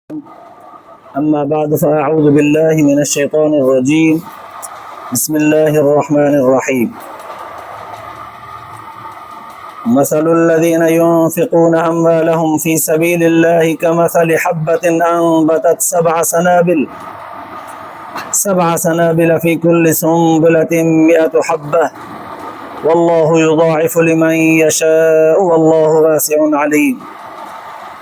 أما بعد فأعوذ بالله من الشيطان الرجيم. بسم الله الرحمن الرحيم. مثل الذين ينفقون أموالهم في سبيل الله كمثل حبة أنبتت سبع سنابل في كل سنبلة 100 حبة والله يضاعف لمن يشاء والله واسع عليم.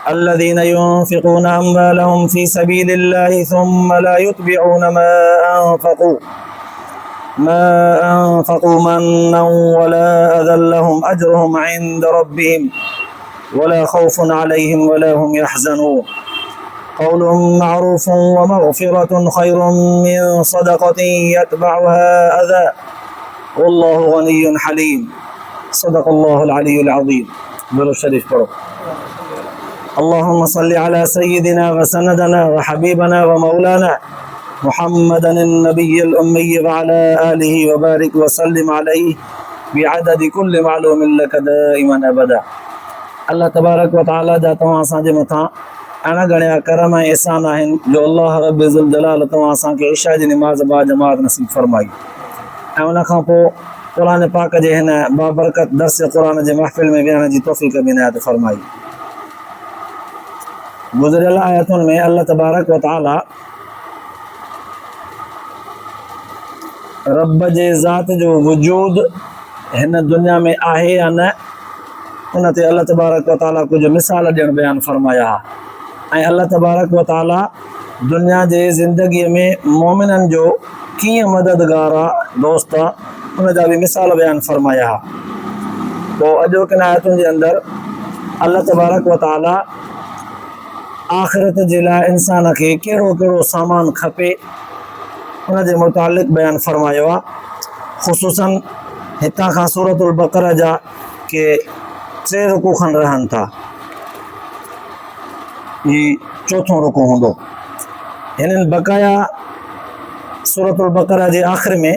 الذين ينفقون أموالهم في سبيل الله ثم لا يتبعون ما أنفقوا منا ولا أذى لهم أجرهم عند ربهم ولا خوف عليهم ولا هم يحزنون. قول معروف ومغفرة خير من صدقة يتبعها أذى والله غني حليم. صدق الله العلي العظيم. بلو الشريف برو. اللهم صل على سيدنا وسندنا وحبيبنا ومولانا محمد النبي الأمي وعلى آله وبارك وسلم عليه بعدد كل معلوم لك دائما أبدا. الله تبارك وتعالى जा तव्हां असांजे मथां अहिड़ा घणा करम ऐं एहसान आहिनि जो अल्लाह रब ज़ुल जलाल तव्हां असांखे इशा जी निमाज़ बाजमात नसीब फरमाई ऐं उन खां पोइ क़ुरान पाक जे हिन बाबरकत दर्स क़ुरान जे महफ़िल में विहण जी तौफ़ीक़ बि इनायत फरमाई। गुज़िरियल आयतुनि में अल्लाह तबारक व तआला रब जे ज़ात जो वजूद हिन दुनिया में आहे या न उन ते अल्लाह तबारक व तआला कुझु मिसाल ॾियणु बयानु फरमाया ऐं अल्लाह तबारक व तआला दुनिया जे ज़िंदगीअ में मोमिननि जो कीअं मददगार आहे दोस्त आहे उन जा बि मिसाल बयानु फरमाया। पोइ अॼोकिन आयतुनि जे अंदरि अल्लाह तबारक व तआला आख़िरत जे लाइ इंसान खे कहिड़ो कहिड़ो सामान खपे उन जे मुतालिक़ बयानु फरमायो आहे। ख़ुसूसन हितां खां सूरतुल बक़रा जा के 3 रुकू खनि रहनि था, हीउ 4थों रुकू हूंदो। हिननि बक़ाया सूरतुल बक़रा जे आख़िर में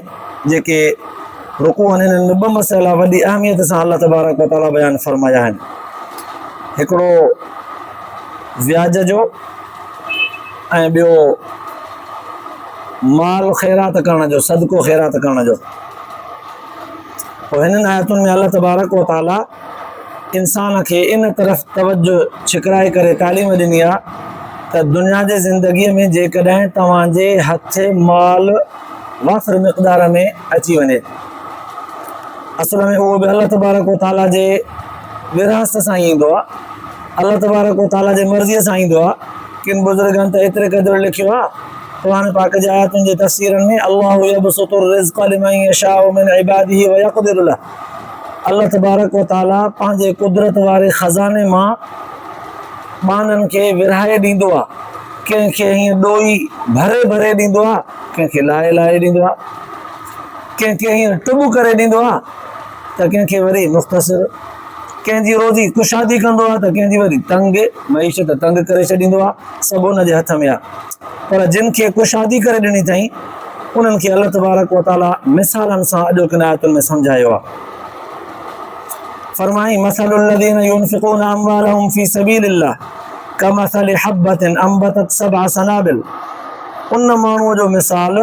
जेके रुकू आहिनि हिननि में 2 मसइला वॾी अहमियत सां अल्लाह तबारक व तआला बयानु फरमाया आहिनि। हिकिड़ो व्याज जो ऐं ॿियो माल ख़ैरात करण जो, सदको ख़ैरात करण जो। पोइ हिननि आयतुनि में अल्लाह तबारक व तआला इंसान खे इन तरफ़ तवजो छिकराए करे तालीम ॾिनी आहे त दुनिया जे ज़िंदगीअ में जेकॾहिं तव्हांजे हथ माल वाफ़िर मिक़दार में अची वञे, असल में उहो बि अल्लाह तबारक व तआला जे विरासत सां ईंदो आहे, अल्लाह तबारक व तआला जे मर्ज़ीअ सां ईंदो आहे। किन बुज़ुर्गनि त एतिरे क़दुरु लिखियो आहे क़ुरान पाक जे आयतुनि जे तफ़सीरनि में, अल्लाहु यबसुतु रिज़्क़ लिमन यशाउ मिन इबादिही व यक़दिरु लह। अल्लाह तबारक व तआला पंहिंजे कुदरत वारे ख़ज़ाने मां माननि खे विरहाए ॾींदो आहे। कंहिंखे हीअं ॾोही भरे भरे ॾींदो आहे, कंहिंखे लाहे लाहे ॾींदो आहे, कंहिंखे हीअं टुॿ करे ॾींदो आहे त कंहिंखे वरी मुख़्तसिर, कंहिंजी रोज़ी कुशादी कंदो आहे त कंहिंजी वरी तंग मईशत तंग करे छॾींदो आहे। सभु उन जे हथ में आहे। पर जिन खे कुशादी करे ॾिनी अथई उन्हनि खे अल्लाह तबारक व तआला मिसालनि सां अॼोकिन आयतुनि में सम्झायो आहे। फरमाई मसलुल लज़ीना युनफ़िक़ूना अम्वालहुम फ़ी सबीलिल्लाह कमसलि हब्बतिन अंबतत 7 सनाबिल। उन माण्हूअ जो मिसाल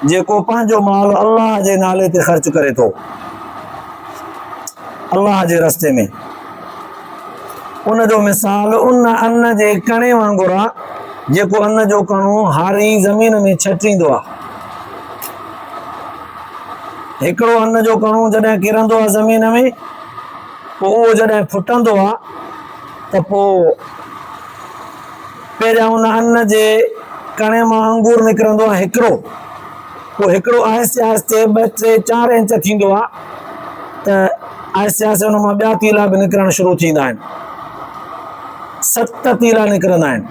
जेको पंहिंजो माल अल्लाह जे नाले ते ख़र्च करे थो, अल्लाह जे रस्ते में। उन जो मिसाल उन अन्न जे कणे वांगुरु आहे जेको अन्न जो कणो हारी ज़मीन में छटींदो आहे। हिकिड़ो अन्न जो कणो जॾहिं किरंदो आहे ज़मीन में, पोइ उहो जॾहिं फुटंदो आहे त पोइ पहिरियां उन अन्न जे कणे मां अंगूर निकिरंदो आहे हिकिड़ो, पोइ हिकिड़ो आहिस्ते आहिस्ते 2, 3, 4 इंच थींदो आहे त आहिस्ते आहिस्ते उन मां ॿिया तीला बि निकिरणु शुरू थींदा आहिनि। 7 तीला निकिरंदा आहिनि।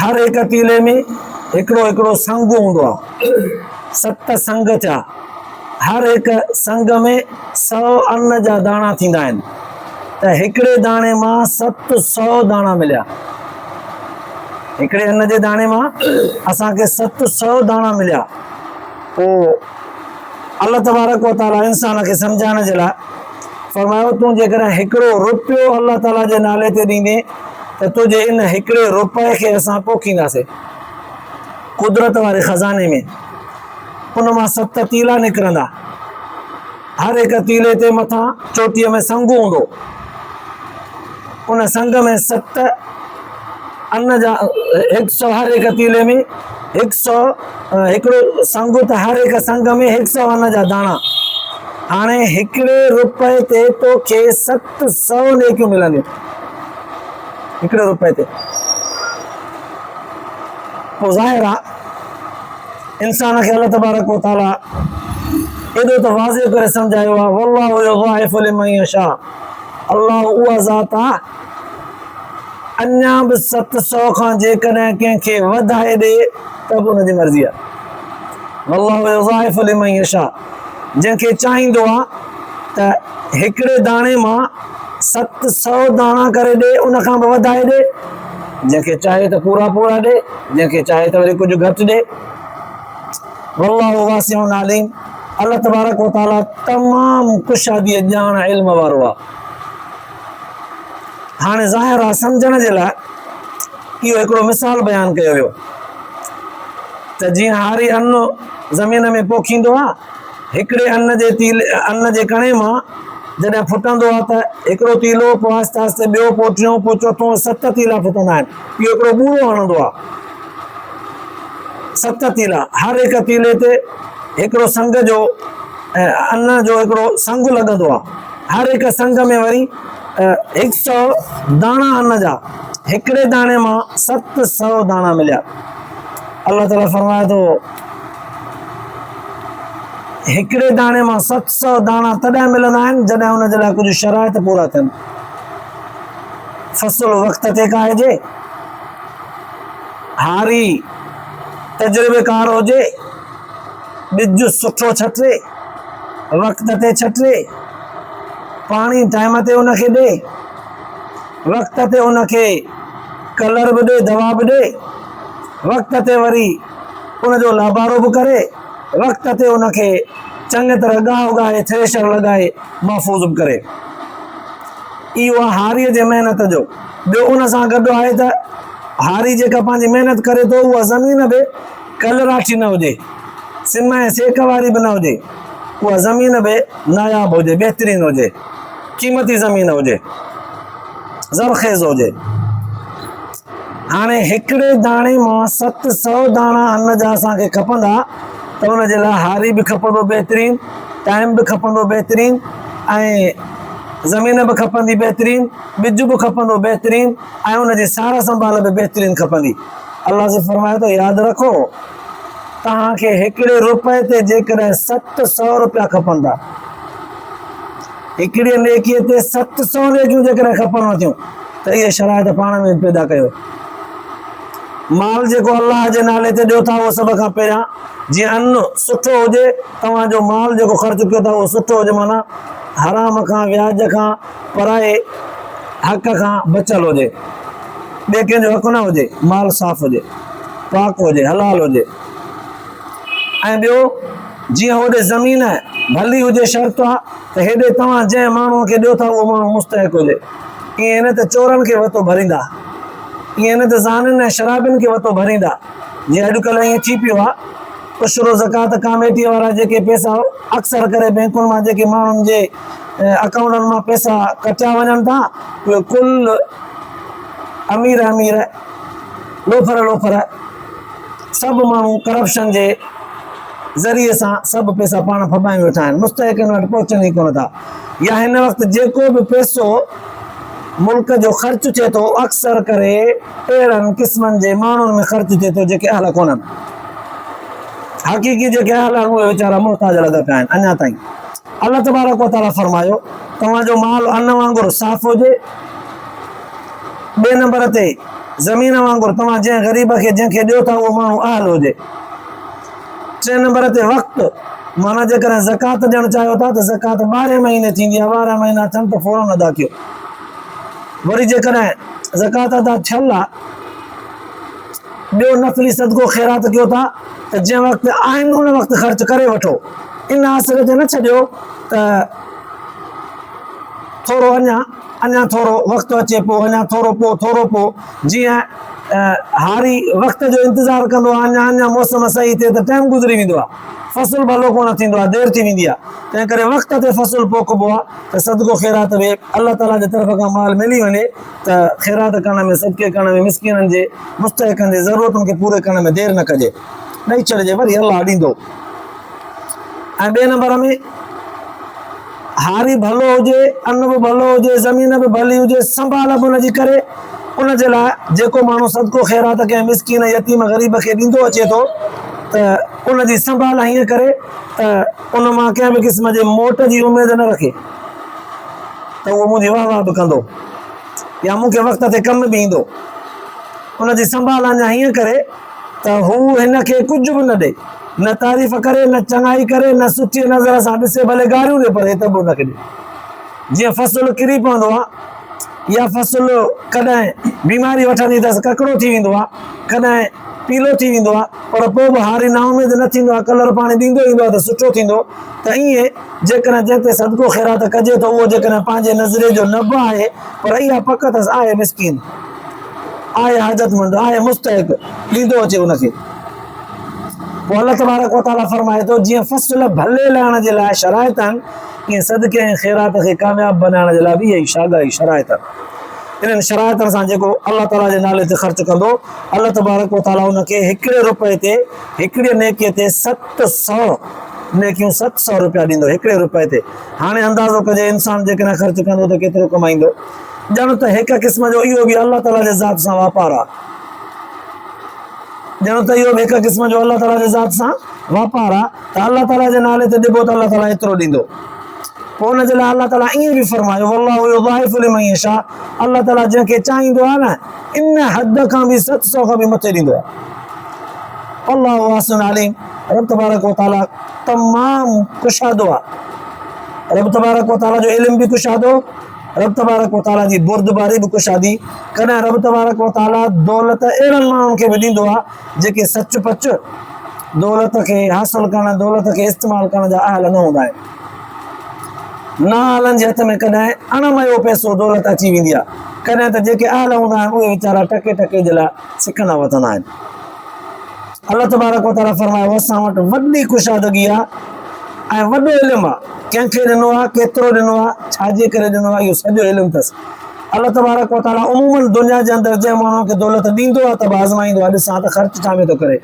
हर हिकु तीले में हिकिड़ो हिकिड़ो संग हूंदो आहे। 7 संग थिया। हर हिकु संग में 100 अन्न जा दाणा थींदा आहिनि त हिकिड़े दाणे मां 700 दाणा मिलिया। हिकिड़े अन्न जे दाणे मां असांखे 700 दाणा मिलिया। पोइ अल्लाह तबारक व तआला इंसान खे सम्झाइण जे लाइ फरमायो तूं जेकॾहिं 1 रुपयो अल्लाह ताला जे नाले ते ॾींदे त तुंहिंजे इन हिकिड़े रुपए खे असां पोखींदासीं कुदरत वारे खज़ाने में। उन मां 7 तीला निकिरंदा, हर हिकु तीले ते मथां चोटीअ में संगु हूंदो, उन संग में 7 अन्न जा 100, हर हिकु तीले में 100, हिकिड़ो संगु त हर हिकु संग में 100 अन्न जा दाणा। हाणे हिकिड़े रुपए ते तोखे 700 नेकियूं मिलंदियूं, हिकिड़े रुपए ते। पोइ ज़ाहिर आहे इंसान खे अल्लाह तबारक व तआला एॾो त वाज़िह करे सम्झायो आहे, वल्लाहु युज़ाइफ़ु लिमन यशा, अल्लाह उहा ज़ात आहे अञा बि 700 खां जेकॾहिं कंहिंखे वधाए ॾे त बि उनजी मर्ज़ी आहे। वल्लाहु युज़ाइफ़ु लिमन यशा, जंहिंखे चाहींदो आहे त हिकिड़े दाणे मां 700 दाणा करे ॾे, उन खां बि वधाए ॾे, जंहिंखे चाहे त पूरा पूरा ॾे, जंहिंखे चाहे त वरी कुझु घटि ॾे। वल्लाहु वासिउन अलीम, अल्लाह तबारक व तआला तमामु कुशादी ॼाण इल्म वारो आहे। हाणे ज़ाहिर आहे सम्झण जे लाइ इहो हिकिड़ो मिसाल बयानु कयो वियो त जीअं हारी अन्न ज़मीन में पोखींदो आहे, हिकिड़े अन्न जे कणे मां जॾहिं फुटंदो आहे त हिकिड़ो तीलो, पोइ आहिस्ते आहिस्ते ॿियो, पोइ टियों, पोइ चोथों, 7 तीला फुटंदा आहिनि। इहो हिकिड़ो बूरो हणंदो आहे, 7 तीला, हर हिकु तीले ते हिकिड़ो संग जो अन्न जो हिकिड़ो संगु लॻंदो आहे, हर हिकु संग में वरी 100 दाणा अन्न जा, हिकिड़े दाणे मां 700 दाणा मिलिया। अल्लाह ताला फरमाए थो हिकिड़े दाणे मां 700 दाणा तॾहिं मिलंदा आहिनि जॾहिं हुनजे लाइ कुझु शराइत पूरा थियनि। फसल वक़्त ते काइजे, हारी तजुर्बेकार हुजे, ॿिज सुठो छटे, वक़्त ते छटे, पाणी टाइम ते उनखे ॾे, वक़्त ते उनखे कलर बि ॾे, दवा बि ॾे, वक़्त ते वरी उनजो लाबारो बि करे, वक़्त ते उनखे चङी तरह गाह उगाए, थ्रेशर लॻाए, महफ़ूज़ बि करे। इहो आहे हारीअ जे महिनत जो। ॿियो उन सां गॾु आहे त हारी जेका पंहिंजी महिनत करे थो, उहा ज़मीन बि कलराठी न हुजे, सिम ऐं सेक वारी बि न हुजे, उहा ज़मीन बि नायाब हुजे, बहितरीन हुजे, क़ीमती ज़मीन हुजे, ज़रख़ेज़ हुजे। हाणे हिकिड़े दाणे मां 700 दाणा अन्न जा असांखे खपंदा त हुनजे लाइ हारी बि खपंदो बहितरीन, टाइम बि खपंदो बहितरीन, ऐं ज़मीन बि खपंदी बहितरीन, ॿिज बि खपंदो बहितरीन, ऐं उनजी सार संभाल बि बहितरीन खपंदी। अल्लाह से फरमाए थो यादि रखो, तव्हांखे हिकिड़े रुपए ते जेकॾहिं 700 रुपया खपंदा, हिकिड़े नेकीअ ते 700 नेकियूं जेकॾहिं खपनि थियूं त इहे शराइत पाण में पैदा कयो। माल जेको अल्लाह जे नाले ते ॾियो था उहो सभ खां पहिरियां जीअं अन्न सुठो हुजे, तव्हांजो माल जेको ख़र्च कयो था उहो सुठो हुजे, माना हराम खां, व्याज खां, पराए हक़ खां बचियलु हुजे, ॿिए कंहिंजो हक़ न हुजे, माल साफ़ हुजे, पाक हुजे, हलाल हुजे। ऐं ॿियो जीअं होॾे ज़मीन भली हुजे, शर्त आहे त हेॾे तव्हां जंहिं माण्हूअ खे ॾियो था उहो माण्हू मुस्तहिक हुजे। ईअं न त चोरनि खे वतो भरींदा, ईअं न त ज़ाननि ऐं शराबियुनि खे वतो भरींदा, जीअं अॼुकल्ह ईअं थी पियो आहे। उशरो ज़कात कमेटीअ वारा जेके पैसा अक्सर करे बैंकुनि मां जेके माण्हुनि जे अकाउंटनि मां पैसा कटिया वञनि था, उहे कुल अमीर अमीर, लोफर लोफर, सभु माण्हू करप्शन जे ज़रिए सां सभु पैसा पाण फॿाए वेठा आहिनि, मुस्तहिकनि वटि पहुचनि ई कोन था। या हिन वक़्तु जेको बि पैसो मुल्क जो ख़र्च थिए थो, अक्सर करे अहिड़नि क़िस्मनि जे माण्हुनि में ख़र्च थिए थो जेके अहल कोन्हनि। हक़ीक़ी जेके अहल आहिनि उहे वीचारा मुहताज लॻा पिया आहिनि अञा ताईं। अल्लाह तबारक व तआला फरमायो, तव्हांजो माल अन्न वांगुरु साफ़ हुजे। ॿिए नंबर ते ज़मीन वांगुरु तव्हां जंहिं ग़रीब खे जंहिंखे ॾियो था उहो माण्हू अहल हुजे। 3 नंबर ते वक़्तु, माना जेकॾहिं ज़कात ॾियणु चाहियो था त ज़कात 12 महीने थींदी आहे, 12 महीना थियनि त फ़ौरन अदा कयो। वरी जेकॾहिं ज़कात अदा थियल आहे, ॿियो नफ़ली सदको ख़ैरात कयो था त जंहिं वक़्तु आहिनि उन वक़्तु ख़र्च करे वठो। इन आसिर ते न छॾियो त थोरो अञा थोरो वक़्तु अचे पोइ अञा थोरो पोइ जीअं हारी वक़्त जो इंतज़ारु कंदो आहे, अञा मौसम सही थिए त टाइम गुज़री वेंदो आहे, फ़सुलु भलो कोन थींदो आहे, देरि थी वेंदी आहे। तंहिं करे वक़्त ते फ़सुलु पोखिबो आहे त सदको ख़ैरात में अलाह ताला जे तरफ़ खां माल मिली वञे त ख़ैरात करण में, सदके करण में, मिस्कीननि जे मुस्तहिक़नि जे ज़रूरतुनि खे पूरे करण में देरि न कजे, ॾेई छॾिजे, वरी अलाह ॾींदो। ऐं ॿिए नंबर में हारी भलो हुजे, अन्न बि भलो हुजे, ज़मीन बि भली हुजे, संभाल बि हुनजी करे, उनजे लाइ जेको माण्हू सदको ख़ैरात कंहिं मिस्कीन यतीम ग़रीब खे ॾींदो अचे थो त उनजी संभाल हीअं करे त उन मां कंहिं बि क़िस्म जे मोट जी उमेद न रखे त उहो मुंहिंजी वाह बि कंदो या मूंखे वक़्त ते कमु बि ईंदो। उनजी संभाल अञा हीअं करे त हू हिन खे कुझु बि न ॾे, न तारीफ़ करे, न चङाई करे, न सुठी नज़र सां ॾिसे, भले गारियूं ॾे पर त बि हुनखे ॾे। जीअं फ़सुलु किरी पवंदो आहे या फ़सुलु कॾहिं बीमारी वठंदी अथसि, ककिड़ो थी वेंदो आहे, कॾहिं पीलो थी वेंदो आहे, पर पोइ बि हारी नाउमेद न थींदो आहे, कलर पाणी ॾींदो ईंदो आहे त सुठो थींदो। त ईअं जेकॾहिं जंहिं ते सदको ख़ैरात कजे थो उहो जेकॾहिं पंहिंजे नज़रे जो न बि आहे पर इहा पक अथसि आहे मिस्कीन, आहे हाजतमंद, आहे मुस्तहिक़, ॾींदो अचे उनखे। पोइ अलाह तबारक व तआला फरमाए थो जीअं फ़सुलु भले लहण जे लाइ शराइत आहिनि, ईअं सदके ऐं ख़ैरात खे कामयाबु बनाइण जे लाइ बि इहा ई शागाई शराइत आहिनि। इन्हनि शराइतनि सां जेको अलाह ताला जे नाले ते ख़र्चु कंदो, अलाह तबारक व तआला उनखे हिकिड़े रुपए ते, हिकिड़े नेकीअ ते 700 नेकियूं, 700 रुपया ॾींदो हिकिड़े रुपए ते। हाणे अंदाज़ो कजे इंसान जेकॾहिं ख़र्चु कंदो त केतिरो कमाईंदो। ॼण त हिकु क़िस्म जो इहो बि अलाह ताला जे ज़ात सां वापारु आहे, ॼण त इहो बि हिकु क़िस्म जो अलाह ताला जे ज़ात सां वापारु आहे त अलाह ताला जे नाले ते ॾिबो त अलाह ताला एतिरो ॾींदो। पोइ हुनजे लाइ अलाह ताला ईअं बि फरमायो वल्लाहु युज़ाइफ़ु लिमन यशा, अलाह ताला जंहिंखे चाहींदो आहे न इन हद खां बि 700 खां बि मथे ॾींदो आहे। अल्लाहु वासिउन अलीम, रब तबारक व तआला तमामु कुशादो आहे। रब तबारक व तआला जो इल्म बि कुशादो, रब तबारक व तआला जी बुर्दबारी बि कुशादी। कॾहिं रब तबारक व तआला दौलत अहिड़नि माण्हुनि खे बि ॾींदो आहे जेके सच पच दौलत खे हासिल करण, दौलत खे इस्तेमालु करण जा अहल न हूंदा आहिनि। नालनि जे हथ में कॾहिं अणमयो पैसो दौलत अची वेंदी आहे, कॾहिं त जेके अहल हूंदा आहिनि उहे वीचारा टके टके जे लाइ सिकंदा वठंदा आहिनि। अलाह तबारक व तआला फरमायो असां वटि वॾी कुशादगी आहे ऐं वॾो इल्मु आहे। कंहिंखे ॾिनो आहे, केतिरो ॾिनो आहे, छाजे करे ॾिनो आहे, इहो सॼो इल्मु अथसि। अलाह तबारक व तआला उमूमन दुनिया जे अंदरि जंहिं माण्हू खे दौलत ॾींदो आहे त बि आज़माईंदो आहे, ॾिसां त ख़र्चु छा में थो करे,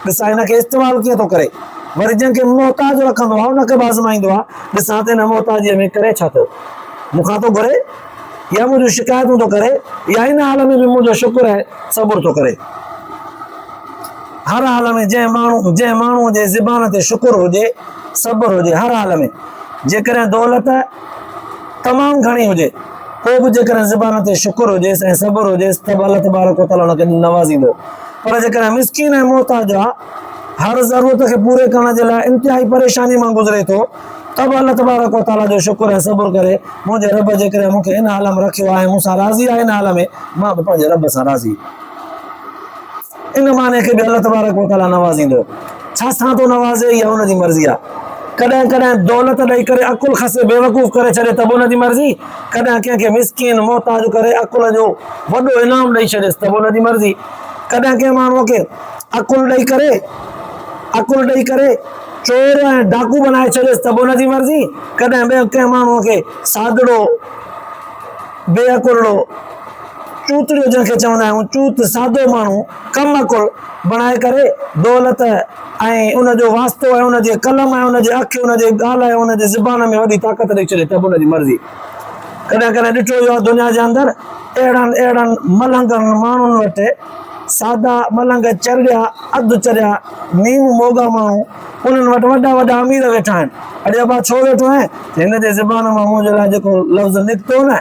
ॾिसां हिनखे इस्तेमालु कीअं थो करे। वरी जंहिंखे मोहताज रखंदो आहे उनखे बि आज़माईंदो आहे, ॾिसां त हिन मोहताजीअ में करे छा थो, मूंखां थो घुरे या मुंहिंजूं शिकायतूं थो करे या हिन हाल में बि मुंहिंजो शुक्र आहे सबुर थो करे। हर हाल में जंहिं माण्हूअ जे ज़बान ते शुक्र हुजे, सब्र हुजे, हर हाल में जेकॾहिं दौलत तमामु घणी हुजे पोइ बि जेकॾहिं ज़बान ते शुक्र हुजेसि ऐं सब्र हुजेसि त अलाह तबारक व तआला हुनखे नवाज़ींदो। पर जेकॾहिं मिस्कीन ऐं मोहताज आहे, हर ज़रूरत खे पूरे करण जे लाइ इंतिहाई परेशानी मां गुज़रे थो, त बि अलाह तबारक व तआला जो शुक्र ऐं सब्र करे मुंहिंजे रब जेकॾहिं मूंखे हिन हाल में रखियो आहे, मूंसां राज़ी आहे हिन हाल में, मां बि पंहिंजे रब सां राज़ी। इन माने खे बि अलाह तबारक व तआला नवाज़ींदो। छा सां थो नवाज़े इहा हुनजी मर्ज़ी आहे। कॾहिं कॾहिं दौलत ॾेई करे अकुल खसे बेवकूफ़ करे छॾे त बि हुनजी मर्ज़ी, कॾहिं कंहिंखे मिस्कीन मोहताज करे अकुल जो वॾो इनाम ॾेई छॾेसि त बि हुनजी मर्ज़ी। कॾहिं कंहिं माण्हूअ खे अकुल ॾेई करे चोर ऐं डाकू बनाए छॾेसि त बि हुनजी मर्ज़ी। कॾहिं ॿिए कंहिं माण्हूअ खे सादड़ो, बेअकुलड़ो, चूतड़ियो जंहिंखे चवंदा आहियूं, चूत सादो माण्हू, कम अकुल बणाए करे दौलत ऐं उनजो वास्तो ऐं उनजे कलम ऐं उनजे अखि, उनजे ॻाल्हि ऐं उनजे ज़बान में वॾी ताक़त ॾेई छॾे त बि हुनजी मर्ज़ी। कॾहिं कॾहिं ॾिठो वियो आहे दुनिया जे अंदरि अहिड़नि मलंगनि माण्हुनि वटि, सादा मलंग चरिया, अधु चरिया, नीम मोगा माण्हू, उन्हनि वटि वॾा वॾा अमीर वेठा आहिनि। अॼु अबा छो वेठो आहे त हिन जे ज़बान मां मुंहिंजे लाइ जेको लफ़्ज़ निकितो न,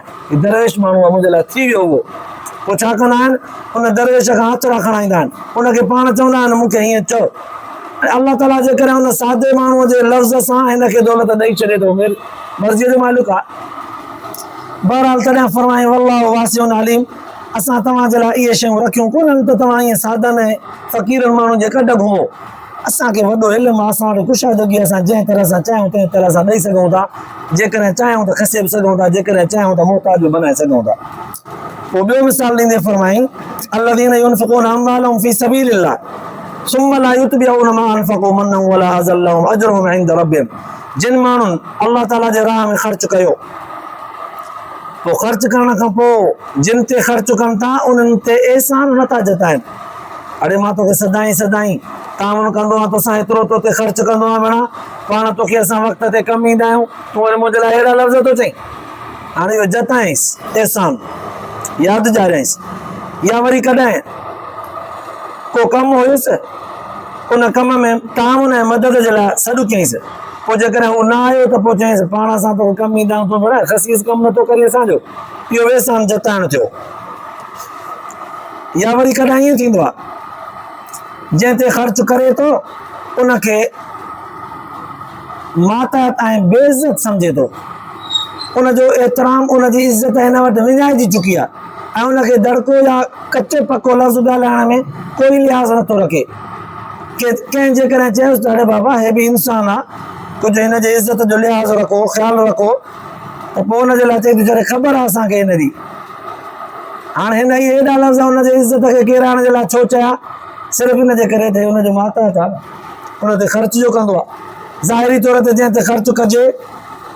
दरवेश माण्हू आहे, मुंहिंजे लाइ थी वियो उहो। पोइ छा कंदा आहिनि, उन दरवेश खां हथड़ा खणाईंदा आहिनि, उनखे पाण चवंदा आहिनि मूंखे हीअं चओ। अलाह ताला जेकॾहिं हुन सादे माण्हूअ जे लफ़्ज़ सां हिनखे दौलत ॾेई छॾे थो, मर्ज़ीअ जो मालिक आहे। बहरहाल तॾहिं फरमाईं वल्लाहु वासिउन अलीम, असां तव्हांजे लाइ इहे शयूं रखियूं कोन्हनि त तव्हां ईअं सादनि ऐं फ़क़ीरनि माण्हुनि जे कॾ घुमो। असांखे वॾो इल्मु आहे, असां वटि कुशादगी, असां जंहिं तरह सां चाहियूं तंहिं तरह सां ॾेई सघूं था। जेकॾहिं चाहियूं त खसे बि सघूं था, जेकॾहिं चाहियूं त मुहताज बि बनाए सघूं था। पोइ ॿियो मिसाल ॾींदे फरमाई, अल्लज़ीन युनफ़िक़ून अम्वालहुम फ़ी सबीलिल्लाह सुम्मा ला युतबिऊन मा अनफ़क़ू मन्नन वला अज़ल लहुम अजरुहुम इंद रब्बिहिम। जिन माण्हुनि अल्लाह ताला जे राह में ख़र्च कयो, पोइ ख़र्च करण खां पोइ जिन ते ख़र्च कनि था उन्हनि ते एहसान नथा जताइनि। अड़े मां तोखे सदाईं सदाईं तामन कंदो आहियां, तोसां एतिरो तो ते ख़र्च कंदो आहियां, भेण पाण तोखे असां वक़्त ते कमु ईंदा आहियूं, तूं वरी मुंहिंजे लाइ अहिड़ा लफ़्ज़ थो चईं। हाणे इहो जताईंसि एहसान, यादि ॾियाराईंसि। या वरी कॾहिं को कमु हुयुसि, उन कम में ताउन ऐं मदद जे लाइ सॾु कयईंसि, पोइ जेकॾहिं उहो न आयो त पोइ चयईंसि पाण असां तोखे कमु ईंदा आहियूं, तूं भेण ख़सीस कमु नथो करी असांजो। इहो एहसान जताइण थियो। या वरी कॾहिं ईअं थींदो आहे, जंहिं ते ख़र्च करे थो उनखे मातात ऐं बेइज़त सम्झे थो, उनजो एतिराम, उनजी इज़त हिन वटि विञाइजी चुकी आहे ऐं उनखे दड़को या कचे पको लफ़्ज़ ॻाल्हाइण में कोई लिहाज़ नथो रखे। कंहिं जेकॾहिं चयोसि त अड़े बाबा हे बि इंसानु आहे, कुझु हिन जे इज़त जो लिहाज़ रखो, ख़्यालु रखो, त पोइ हुनजे लाइ चई थी छॾे ख़बर आहे असांखे हिनजी। हाणे हिन ई हेॾा लफ़्ज़ हुनजे इज़त खे किराइण जे लाइ छो चया? सिर्फ़ु इन जे करे त हुनजो मातात आहे, उन ते ख़र्च जो कंदो आहे। ज़ाहिरी तौर ते जंहिं ते ख़र्च कजे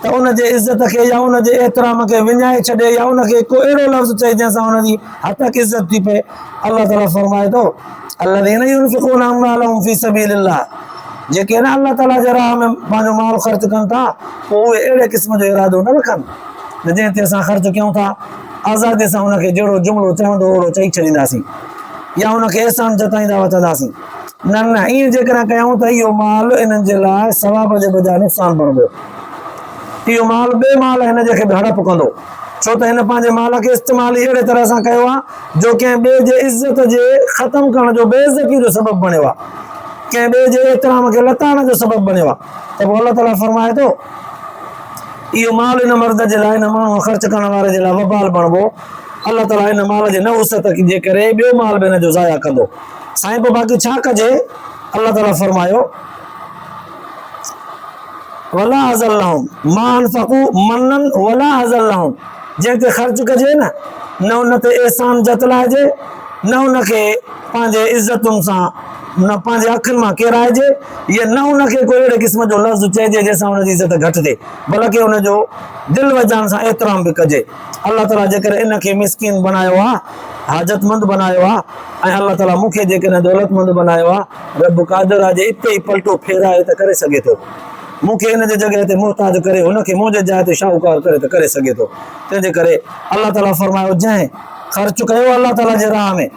त उनजे इज़त खे या उनजे एतिराम खे विञाए छॾे या उनखे को अहिड़ो लफ़्ज़ चए जंहिंसां उनजी हथक इज़त थी पए। अल्लाह ताला फरमाए थो, अल्लज़ीन युनफ़िक़ून अम्वालहुम फ़ी सबीलिल्लाह, जेके न अल्लाह ताला जे राह में पंहिंजो माल ख़र्च कनि था, पोइ उहे अहिड़े क़िस्म जो इरादो न रखनि त जंहिं ते असां ख़र्च कयूं था आज़ादीअ सां उनखे जहिड़ो जुमिलो चवंदो ओहिड़ो चई छॾींदासीं या उनखे एहसान जताईंदा वठंदासीं। न न, ईअं जेकॾहिं कयूं त इहो माल इन्हनि जे लाइ सवाब जे बजाए नुक़सान बणंदो। इहो माल ॿिए माल हिन जे खे बि हड़प कंदो, छो त हिन पंहिंजे माल खे इस्तेमालु ई अहिड़े तरह सां कयो आहे जो कंहिं ॿिए जे इज़त जे ख़तमु करण जो, बेइज़ती जो सबबु बणियो आहे, कंहिं ॿिए जे एतिराम खे लताइण जो सबबु बणियो आहे। त पोइ अल्लाह ताला फरमाए थो, इहो माल इन मर्द जे लाइ, इन माण्हू ख़र्च करण वारे जे लाइ वबाल बणिबो। अल्लाह ताला हिन माल जे न वुसअत जे करे ॿियो माल बि हिन जो ज़ाया कंदो। साईं पोइ बाक़ी छा कजे? अल्लाह ताला फरमायो, वला अज़ल लहुम मा अनफ़क़ू मन्नन वला अज़ल लहुम, जंहिं ते ख़र्च कजे न उन ते एहसान जतलाइजे, न उनखे पंहिंजे इज़तुनि सां, न पंहिंजे अखियुनि मां किराइजे, या न उनखे कोई अहिड़े क़िस्म जो लफ़्ज़ चइजे जंहिंसां उनजी इज़त घटि थिए, बल्कि उनजो दिलि वजान सां एतिराम बि कजे। अल्लाह ताला जेकर इनखे मिसकीन बनायो आहे, हाजतमंद बनायो आहे, ऐं अल्लाह ताला मूंखे जेकॾहिं दौलतमंद बनायो आहे, रब क़ादिर आहे जे इते ई पलटो फेराए त करे सघे थो। मूंखे हिन जे जॻह ते मुहताज करे हुनखे मुंहिंजे जाइ ते शाहूकार करे त करे सघे थो। तंहिंजे करे अल्लाह ताला फरमायो, जंहिं ख़र्च कयो अल्लाह ताला जे राह में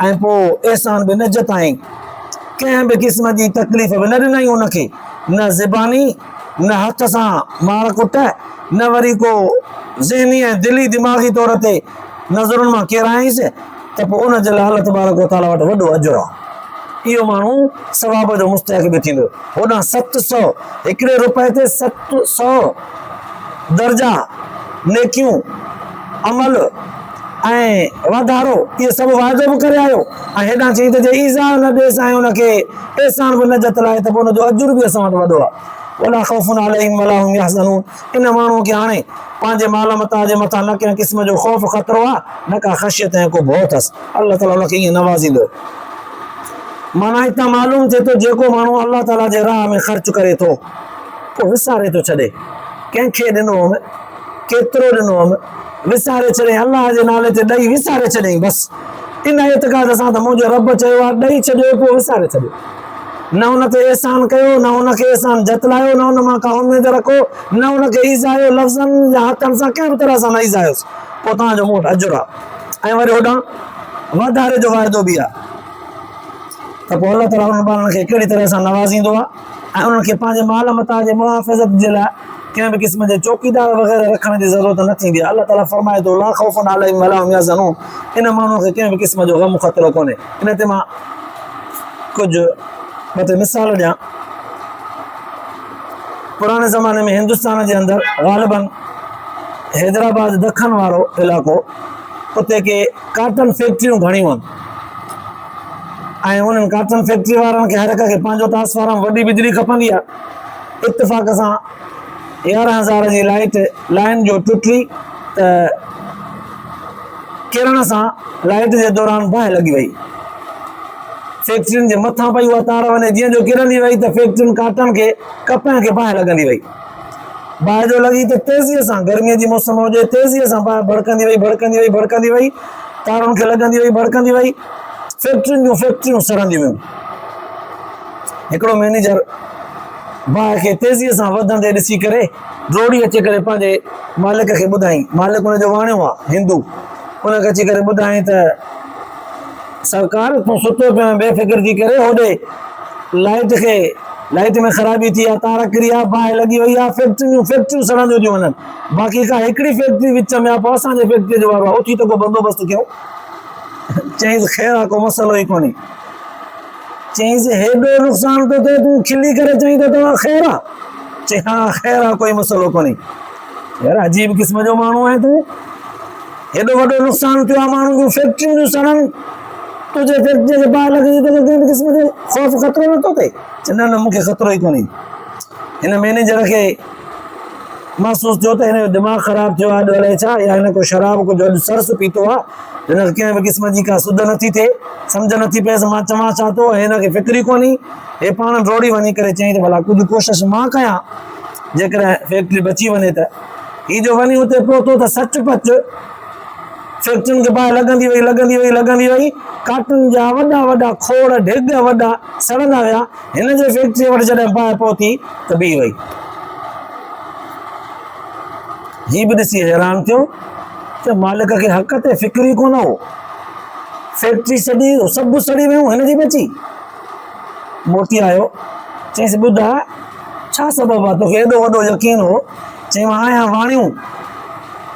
ऐं पोइ एहसान बि न जताईं, कंहिं बि क़िस्म जी तकलीफ़ बि न ॾिनई उनखे, न ज़बानी, न हथ सां मार कुट, न वरी को ज़हनी ऐं दिली दिमाग़ी तौर ते नज़रुनि मां किराईंसि, त पोइ उनजे लाइ अल्लाह तबारक व तआला वटि वॾो अजुर आहे। इहो माण्हू सवाब जो मुस्तहिक़ बि थींदो। होॾां 700 हिकिड़े रुपए ते 700 दर्जा नेकियूं, अमल ऐं वाधारो, इहे सभु वाइदो बि करे आयो, ऐं हेॾां चई त जे ईज़ा न ॾेसि ऐं उनखे एहसान बि न जतलाए त पोइ उनजो अजुर बि असां वटि वॾो आहे। वला ख़ौफ़ुन अलैहिम वला हुम यहज़नून, इन माण्हूअ खे हाणे पंहिंजे माल मता जे मथां न कंहिं क़िस्म जो ख़ौफ़ ख़तरो आहे, न का ख़शियत ऐं को भउ अथसि। अल्लाह ताला उनखे ईअं नवाज़ींदो। माना हितां मालूम थिए थो, जेको माण्हू अल्लाह ताला जे राह में ख़र्च करे थो, पोइ विसारे थो छॾे, कंहिंखे ॾिनो हुअमि, केतिरो ॾिनो हुअमि, विसारे छॾियईं, अल्लाह जे नाले ते ॾेई विसारे छॾियईं। बसि इन एतिक़ाद सां त मुंहिंजो रब चयो आहे, ॾेई छॾियो, पोइ विसारे छॾियो। न हुन ते एहसान कयो, न हुनखे एहसान जतलायो, न हुन मां का उमेद रखो, न हुनखे ईज़ायो, लफ़्ज़नि या हथनि सां कंहिं बि तरह सां न ईज़ायोसि, पोइ तव्हांजो मूं वटि अजुर आहे। ऐं वरी होॾां वाधारे जो वाइदो बि आहे, त पोइ अल्लाह ताला उन ॿारनि खे कहिड़ी तरह सां नवाज़ींदो आहे ऐं उन्हनि खे पंहिंजे माल मता जे मुहाफ़िज़त जे लाइ कंहिं बि क़िस्म जे चौकीदार वग़ैरह रखण जी ज़रूरत न थींदी आहे। अल्लाह ताला फरमाए थो, ला ख़ौफ़ुन अलैहिम वला हुम यहज़नून, इन माण्हूअ खे कंहिं बि क़िस्म जो ग़म ख़तरो कोन्हे। इन ते मां कुझु ॿ टे मिसाल ॾियां। पुराणे ज़माने में हिंदुस्तान जे अंदरि ग़ालिबन हैदराबाद दखन वारो इलाइक़ो, उते के काटन फैक्ट्रियूं घणियूं आहिनि ऐं उन्हनि काटन फैक्ट्री वारनि खे हर हिक खे पंहिंजो ट्रांसफार्मर वॾी बिजली खपंदी आहे। इत्तेफ़ाक़ सां 11,000 जी लाइन जो टुटी त किरण सां लाइट जे दौरान बाहि लॻी वई, फैक्ट्रियुनि जे मथां पई उहा तार वञे, जीअं जो किरंदी वई त फैक्ट्रियुनि काटन खे कपड़नि खे बाहि लॻंदी वई। बाहि जो लॻी त तेज़ीअ सां, गर्मीअ जी मौसम हुजे, तेज़ीअ सां बाहि भड़कंदी वई, तारुनि खे लॻंदी वई, भड़कंदी वई, फैक्ट्रियूं सड़ंदी वियूं। हिकिड़ो मैनेजर बाहि खे तेज़ीअ सां वधंदे ॾिसी करे रोड़ी अची करे पंहिंजे मालिक खे ॿुधाई। मालिक हुनजो वाणियो आहे हिंदू, उनखे अची करे ॿुधाई त सरकार तूं सुठो पियो बेफ़िक्र थी करे, होॾे लाइट में ख़राबी थी आहे, तार किरी आहे, बाहि लॻी वई आहे, फैक्ट्रियूं सड़ंदियूं थियूं वञनि, बाक़ी का हिकिड़ी फैक्ट्री विच में आहे, पोइ असांजे फैक्ट्री जो वारो आहे, उथी त को बंदोबस्तु कयो। चईंसि ख़ैर आहे, को मसइलो ई कोन्हे। चईंसि हेॾो नुक़सान थो थिए, तूं खिली करे चईं त तव्हां ख़ैर आहे? चई हा ख़ैर आहे, कोई मसइलो कोन्हे। यार अजीब क़िस्म जो माण्हू आहे तूं, हेॾो वॾो नुक़सान थियो आहे, माण्हुनि जूं फैक्ट्रियूं थियूं सड़नि, तुंहिंजे फैक्ट्रीअ खे बाहि लॻी त कंहिं क़िस्म जो ख़ौफ़ ख़तरो नथो थिए? चए न मूंखे ख़तरो ई कोन्हे। हिन मैनेजर खे महसूसु थियो त हिन जो दिमाग़ ख़राबु थियो आहे, अॼु अलाए छा, या हिन को शराब कुझु अॼु सरस पीतो आहे, हिन खे कंहिं बि क़िस्म जी का सुध नथी थिए, सम्झ नथी पएसि मां चवां छा थो, हिन खे फिक्र ई कोन्हे। हे पाण दौड़ी वञी करे चई त भला कुझु कोशिशि मां कयां, जेकॾहिं फैक्ट्री बची वञे त। हीउ जो वञी हुते पहुतो त सचपच फैक्ट्रियुनि खे बाहि लॻंदी वई, काटन जा वॾा वॾा खोड़ ढिग वॾा सड़ंदा विया। हिन जे फैक्ट्री वटि जॾहिं बाहि पहुती त बीह वई। हीउ बि ॾिसी हैरान थियो त मालिक खे हक़ ते फिक्र ई कोन हो, फैक्ट्री सभु सड़ी वियूं, हिन जी बची। मोटी आयो, चईंसि ॿुधा छा सबबु आहे, तोखे एॾो वॾो यकीन हो? चई मां आहियां वाणियूं,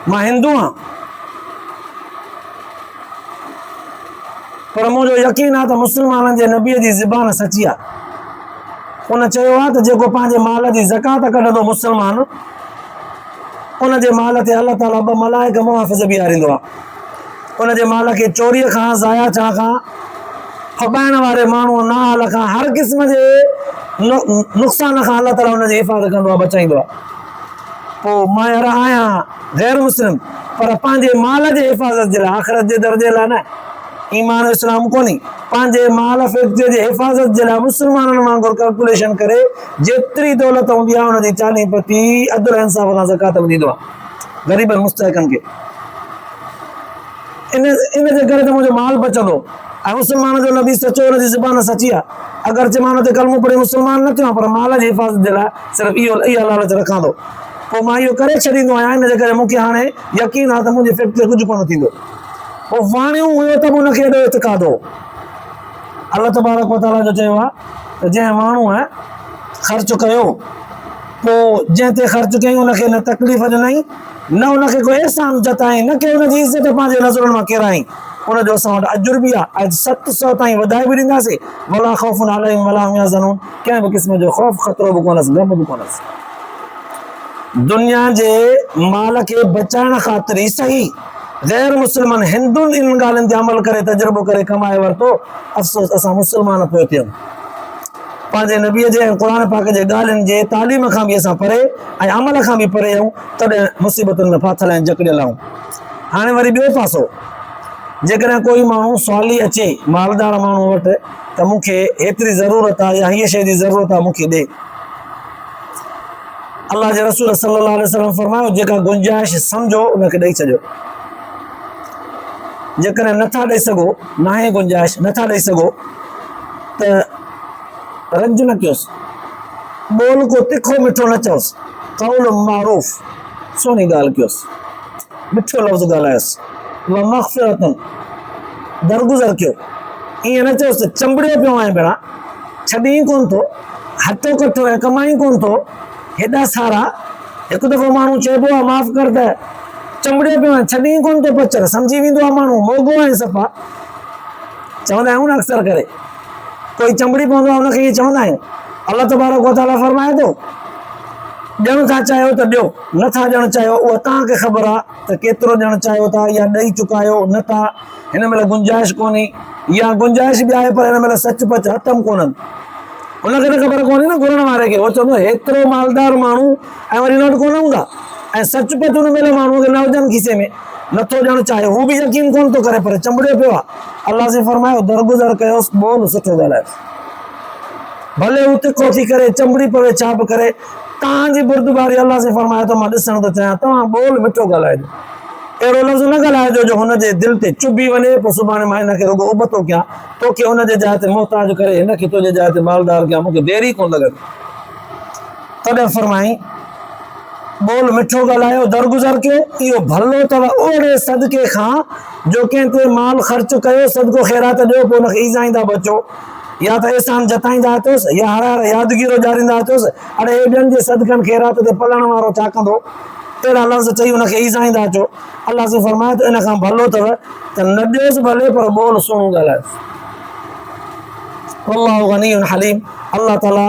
मां हिंदू आहियां, पर मुंहिंजो यकीन आहे त मुस्लमाननि जे नबीअ जी ज़बान सची आहे। उन चयो आहे त जेको पंहिंजे माल जी ज़कात कढंदो मुस्लमान, उन जे माल ते अलाह ताला 2 मलाइक मुहाफ़िज़ बीहारींदो आहे। उन जे माल खे चोरीअ खां, ज़ाया चाह खां, फॿाइण वारे माण्हू नाहाल खां, हर क़िस्म जे नुक़सान खां अलाह ताला हुनजी हिफ़ाज़त कंदो आहे, बचाईंदो आहे। पोइ मां यार आहियां गैर मुस्लिम, पर पंहिंजे माल जे हिफ़ाज़त जे लाइ, आख़िरत जे दर्जे लाइ न, ईमान इस्लाम कोन्हे, पंहिंजे माल फैक्ट्री जे हिफ़ाज़त जे लाइ मुस्लमाननि वांगुरु कैलकुलेशन करे जेतिरी दौलत हूंदी आहे हुनजी 40% अदल इंसाफ़ सां ज़कात ॾींदो आहे ग़रीबनि मुस्तहिक़नि खे। इन जे करे त मुंहिंजो माल बचंदो। ऐं मुस्लमान जो नबी सचो, हुनजी ज़बान सची आहे। अगरचे मां हुन ते कलमो पढ़ी मुस्लमान न थियो आहे, पर माल जी हिफ़ाज़त जे लाइ सिर्फ़ु इहा लालच रखां थो। पोइ मां इहो करे छॾींदो आहियां, इन जे करे मूंखे हाणे यकीन आहे त मुंहिंजी फैक्ट्री कुझु कोन थींदो। पोइ वाणियूं हुयो त बि हुनखे एॾो इतिक़ाद हो। अलाह तबारक व तआला जो चयो आहे त जंहिं माण्हूअ ख़र्चु कयो, पोइ जंहिं ते ख़र्चु कयईं उनखे न तकलीफ़ ॾिनई, न उनखे कोई एहसान जताई, न के उनजी इज़त पंहिंजे नज़रुनि मां किराई, उनजो असां वटि अजुर बि आहे। अॼु 700 ताईं वधाए बि ॾींदासीं। वला ख़ौफ़ुन अलैहिम वला हुम यहज़नून, कंहिं बि क़िस्म जो ख़ौफ़ ख़तरो बि कोन्हसि, गम बि कोन्हसि। दुनिया जे माल खे बचाइण ख़ातिर ई सही गैर मुस्लमान हिंदुनि इन ॻाल्हियुनि ते अमल करे तजुर्बो करे कमाए वरितो। अफ़सोस असां मुस्लमान पियो थियूं, पंहिंजे नबीअ जे ऐं क़ुर पाक जे ॻाल्हियुनि जे तालीम खां बि असां परे ऐं अमल खां बि परे आहियूं, तॾहिं मुसीबतुनि में फाथल ऐं जकड़ियल आहियूं। हाणे वरी ॿियो पासो, जेकॾहिं कोई माण्हू सवाली अचे मालदार माण्हू वटि त मूंखे हेतिरी ज़रूरत आहे या हीअ शइ जी ज़रूरत आहे, मूंखे ॾे। अलाह जे रसूल सल्लल्लाहु अलैहि वसल्लम फरमायो, जेका गुंजाइश सम्झो उनखे ॾेई छॾियो। जेकॾहिं नथा ॾेई सघो, नाहे गुंजाइश, नथा ॾेई सघो त रंज न कयोसि, ॿोल को तिखो मिठो न चओसि, क़ौल मारूफ़, सुहिणी ॻाल्हि कयोसि, मिठो लफ़्ज़ ॻाल्हायोसि, व मग़फ़िरतुन, दरगुज़र कयो। ईअं न चओसि त चंबड़ियो पियो आहे भेणा, छॾी कोन थो, हथो कठो ऐं कमाई कोन थो, हेॾा सारा। हिकु दफ़ो माण्हू चइबो आहे माफ़ कर त चंबड़ियो पियो आहे, छॾी कोन थो पचर, सम्झी वेंदो आहे माण्हू मोगो आहे सफ़ा। चवंदा आहियूं न अक्सर करे, कोई चंबड़ी पवंदो आहे हुनखे ईअं चवंदा आहियूं। अलाह तबारक व तआला फरमाए थो, ॾियणु था चाहियो त ॾियो, नथा ॾियणु चाहियो उहा तव्हांखे ख़बर आहे त केतिरो ॾियणु चाहियो था या ॾेई चुकायो नथा। हिन महिल गुंजाइश कोन्हे, या गुंजाइश बि आहे पर हिन महिल सच पच हथम कोन्हनि, हुनखे त ख़बर कोन्हे न घुरण वारे खे। उहो चवंदो हेतिरो मालदार माण्हू ऐं वरी नोट कोन हूंदा, ऐं सच पच हुन महिल माण्हूअ खे न हुजनि खीसे में, नथो ॼण चाहे, हू बि यकीन कोन थो करे पर चंबड़ियो पियो आहे। अलाह से फरमायो दरगुज़र कयोसि, बोल सुठो ॻाल्हायोसि, भले हू तिखो थी करे चंबड़ी पवे छा बि करे, तव्हांजी बुर्दबारी अलाह से फरमायो त मां ॾिसण थो चाहियां, तव्हां बोल मिठो ॻाल्हाइजो, अहिड़ो लफ़्ज़ न ॻाल्हाइजो जो हुनजे दिलि ते चुभी वञे, पोइ सुभाणे मां हिनखे रुॻो उबतो कयां, तोखे हुनजे जाइ ते मोहताज करे हिनखे तुंहिंजे जाइ ते मालदार कयां, मूंखे देरी कोन लॻंदी। तॾहिं फरमाई बोल मिठो ॻाल्हायो, दरगुज़र कयो, इहो भलो अथव ओड़े सदके खां जो कंहिं ते माल ख़र्च कयो, सदको ख़ैरात ॾियो, पोइ हुनखे ईज़ाईंदा बचो, या त एहसान जताईंदा अथोसि, या हर हर यादगिरो ॾियारींदा अथोसि, अड़े हे ॿियनि जे सदकनि ख़ैरात ते पलण वारो छा कंदो, अहिड़ा लफ़्ज़ चई हुनखे ईज़ाईंदा अचो। अलाह से फरमाए त इन खां भलो अथव त न ॾियोसि भले पर बोल सुहिणो ॻाल्हायोसि। अल्लाहु गनीयुन हलीम, अल्लाह ताला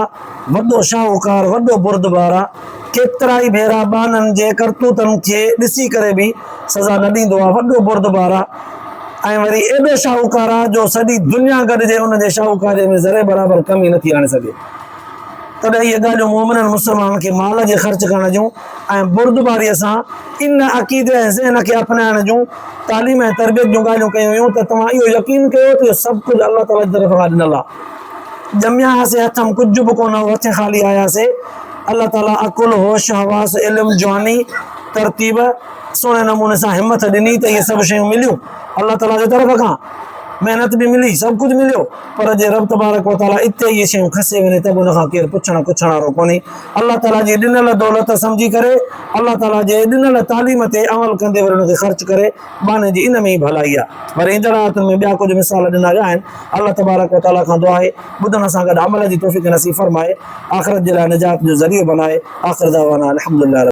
वॾो शाहूकार, वॾो बुर्दबार आहे, केतिरा ई भेरा बाननि जे करतूतनि खे ॾिसी करे बि सज़ा न ॾींदो आहे, वॾो बुर्दबार आहे, ऐं वरी एॾो शाहूकार आहे जो सॼी दुनिया गॾिजे हुनजे शाहूकारे में ज़रे बराबरि कमी नथी आणे सघे। तॾहिं इहे ॻाल्हियूं मोमिननि मुस्लमाननि खे माल जे ख़र्च करण जूं ऐं बुर्दबारीअ सां इन अक़ीदे ऐं ज़हन खे अपनाइण जूं तालीम ऐं तरबियत जूं ॻाल्हियूं कयूं हुयूं त तव्हां इहो यकीन कयो त इहो सभु कुझु अलाह ताला जी तरफ़ खां ॾिनल आहे। ॼमिया हुआसीं हथम कुझु बि कोन हो, हथ ख़ाली आयासीं, अल्लाह ताला अकुल होश हवास इल्म जवानी तरतीब सुहिणे नमूने सां हिमत ॾिनी त इहे सभु शयूं मिलियूं अल्लाह ताला जे तरफ़ खां, महिनत बि मिली, सभु कुझु मिलियो, पर जे रब तबारक व तआला इते इहे शयूं खसे वञे त उनखां केरु पुछण कुछण वारो कोन्हे। अल्लाह ताला जी ॾिनल दौलत सम्झी करे, अल्लाह ताला जे ॾिनल तालीम ते अमल कंदे वरी हुनखे ख़र्च करे, बाने जी इन में ई भलाई आहे। वरी ईंदड़ राति में ॿिया कुझु मिसाल ॾिना विया आहिनि। अल्लाह तबारक व तआला खां दुआ आहे ॿुधण सां गॾु अमल जी तौफ़ीक़ नसीब फरमाए, आख़िरत जे लाइ निजात जो ज़रियो बनाए। आख़िर दावाना अल्हम्दुलिल्लाह।